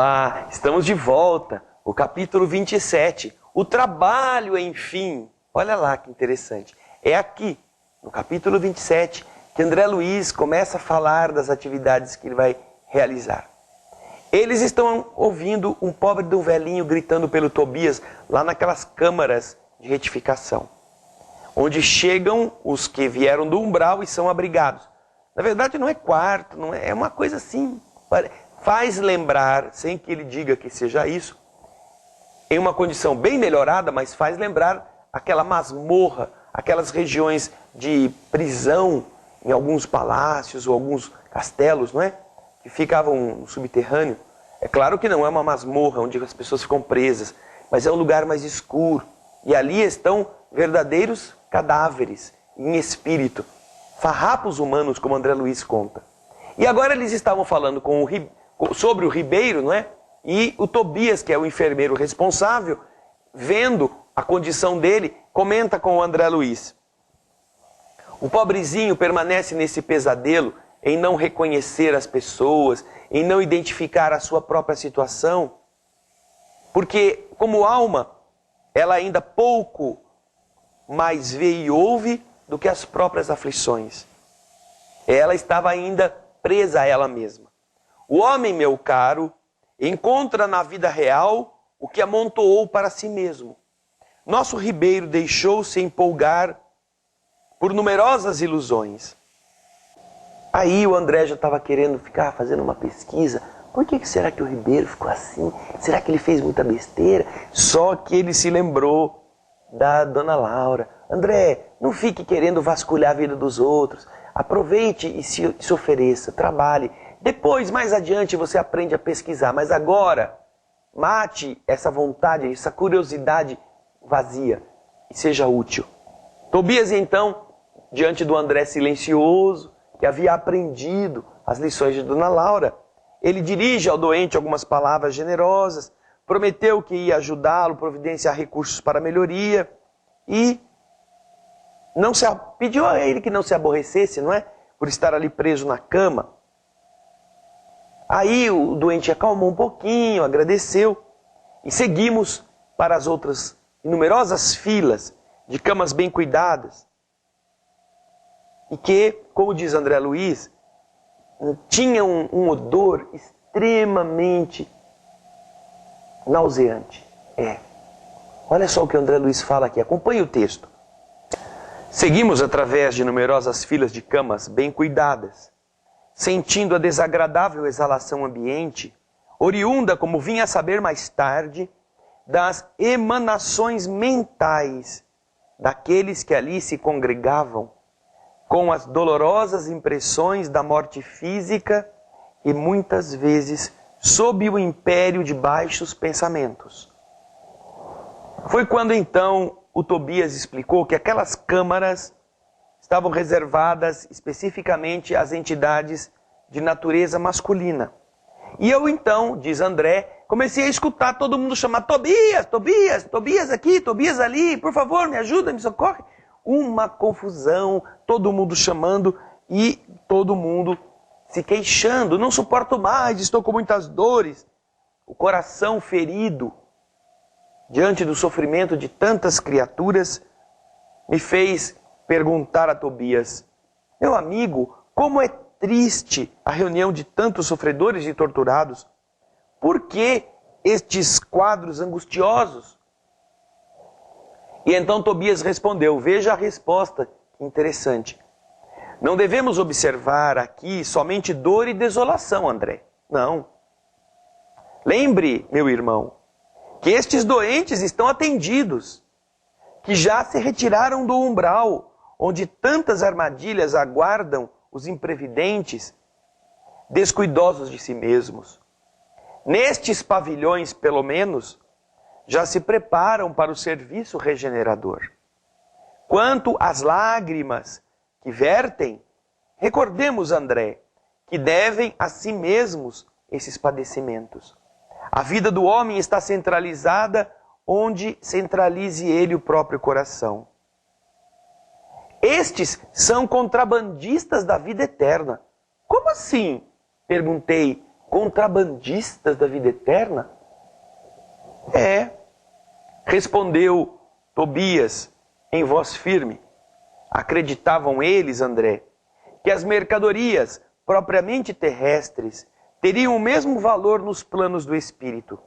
Olá, estamos de volta. O capítulo 27. O trabalho, enfim. Olha lá que interessante. É aqui, no capítulo 27, que André Luiz começa a falar das atividades que ele vai realizar. Eles estão ouvindo um pobre de um velhinho gritando pelo Tobias, lá naquelas câmaras de retificação, onde chegam os que vieram do umbral e são abrigados. Na verdade não é quarto, não é uma coisa assim, faz lembrar, sem que ele diga que seja isso, em uma condição bem melhorada, mas faz lembrar aquela masmorra, aquelas regiões de prisão em alguns palácios ou alguns castelos, não é? Que ficavam no subterrâneo. É claro que não é uma masmorra onde as pessoas ficam presas, mas é um lugar mais escuro. E ali estão verdadeiros cadáveres em espírito, farrapos humanos, como André Luiz conta. E agora eles estavam falando sobre o Ribeiro, não é? E o Tobias, que é o enfermeiro responsável, vendo a condição dele, comenta com o André Luiz. O pobrezinho permanece nesse pesadelo em não reconhecer as pessoas, em não identificar a sua própria situação, porque como alma, ela ainda pouco mais vê e ouve do que as próprias aflições. Ela estava ainda presa a ela mesma. O homem, meu caro, encontra na vida real o que amontoou para si mesmo. Nosso Ribeiro deixou-se empolgar por numerosas ilusões. Aí o André já estava querendo ficar fazendo uma pesquisa. Por que será que o Ribeiro ficou assim? Será que ele fez muita besteira? Só que ele se lembrou da Dona Laura. André, não fique querendo vasculhar a vida dos outros. Aproveite e se ofereça, trabalhe. Depois, mais adiante, você aprende a pesquisar. Mas agora, mate essa vontade, essa curiosidade vazia e seja útil. Tobias, então, diante do André silencioso, que havia aprendido as lições de Dona Laura, ele dirige ao doente algumas palavras generosas, prometeu que ia ajudá-lo, providenciar recursos para a melhoria e pediu a ele que não se aborrecesse, não é? Por estar ali preso na cama. Aí o doente acalmou um pouquinho, agradeceu e seguimos para as outras numerosas filas de camas bem cuidadas e que, como diz André Luiz, tinha um odor extremamente nauseante. Olha só o que André Luiz fala aqui, acompanhe o texto. Seguimos através de numerosas filas de camas bem cuidadas, sentindo a desagradável exalação ambiente, oriunda, como vinha a saber mais tarde, das emanações mentais daqueles que ali se congregavam, com as dolorosas impressões da morte física e muitas vezes sob o império de baixos pensamentos. Foi quando então o Tobias explicou que aquelas câmaras estavam reservadas especificamente às entidades de natureza masculina. E eu então, diz André, comecei a escutar todo mundo chamar Tobias, Tobias, Tobias aqui, Tobias ali, por favor, me ajuda, me socorre. Uma confusão, todo mundo chamando e todo mundo se queixando. Não suporto mais, estou com muitas dores. O coração ferido diante do sofrimento de tantas criaturas me fez perguntar a Tobias: meu amigo, como é triste a reunião de tantos sofredores e torturados. Por que estes quadros angustiosos? E então Tobias respondeu, veja a resposta, interessante. Não devemos observar aqui somente dor e desolação, André. Não. Lembre, meu irmão, que estes doentes estão atendidos, que já se retiraram do umbral, onde tantas armadilhas aguardam os imprevidentes, descuidosos de si mesmos. Nestes pavilhões, pelo menos, já se preparam para o serviço regenerador. Quanto às lágrimas que vertem, recordemos, André, que devem a si mesmos esses padecimentos. A vida do homem está centralizada onde centralize ele o próprio coração. Estes são contrabandistas da vida eterna. Como assim? Perguntei Contrabandistas da vida eterna? Respondeu Tobias em voz firme. Acreditavam eles, André, que as mercadorias propriamente terrestres teriam o mesmo valor nos planos do espírito.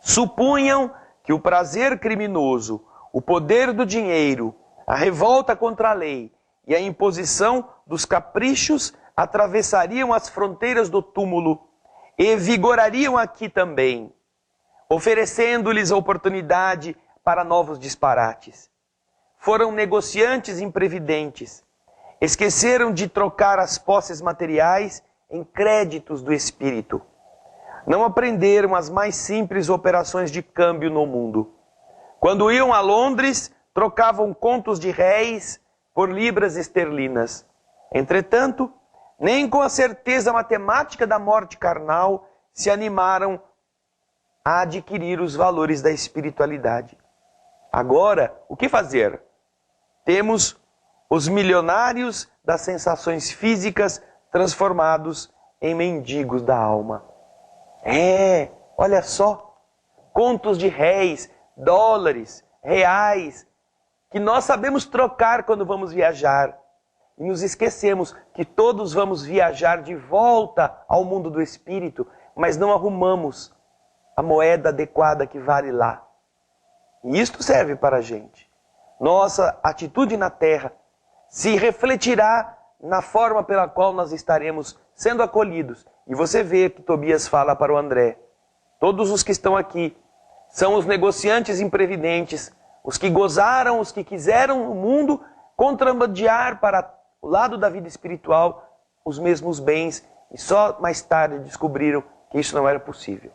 Supunham que o prazer criminoso, o poder do dinheiro, a revolta contra a lei e a imposição dos caprichos atravessariam as fronteiras do túmulo e vigorariam aqui também, oferecendo-lhes a oportunidade para novos disparates. Foram negociantes imprevidentes, esqueceram de trocar as posses materiais em créditos do espírito. Não aprenderam as mais simples operações de câmbio no mundo. Quando iam a Londres, trocavam contos de réis por libras esterlinas. Entretanto, nem com a certeza matemática da morte carnal se animaram a adquirir os valores da espiritualidade. Agora, o que fazer? Temos os milionários das sensações físicas transformados em mendigos da alma. Olha só, contos de réis, dólares, reais, que nós sabemos trocar quando vamos viajar. E nos esquecemos que todos vamos viajar de volta ao mundo do espírito, mas não arrumamos a moeda adequada que vale lá. E isto serve para a gente. Nossa atitude na terra se refletirá na forma pela qual nós estaremos sendo acolhidos. E você vê que Tobias fala para o André. Todos os que estão aqui são os negociantes imprevidentes, os que gozaram, os que quiseram o mundo contrabandear para o lado da vida espiritual os mesmos bens e só mais tarde descobriram que isso não era possível.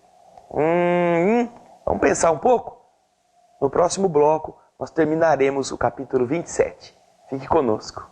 Vamos pensar um pouco? No próximo bloco nós terminaremos o capítulo 27. Fique conosco.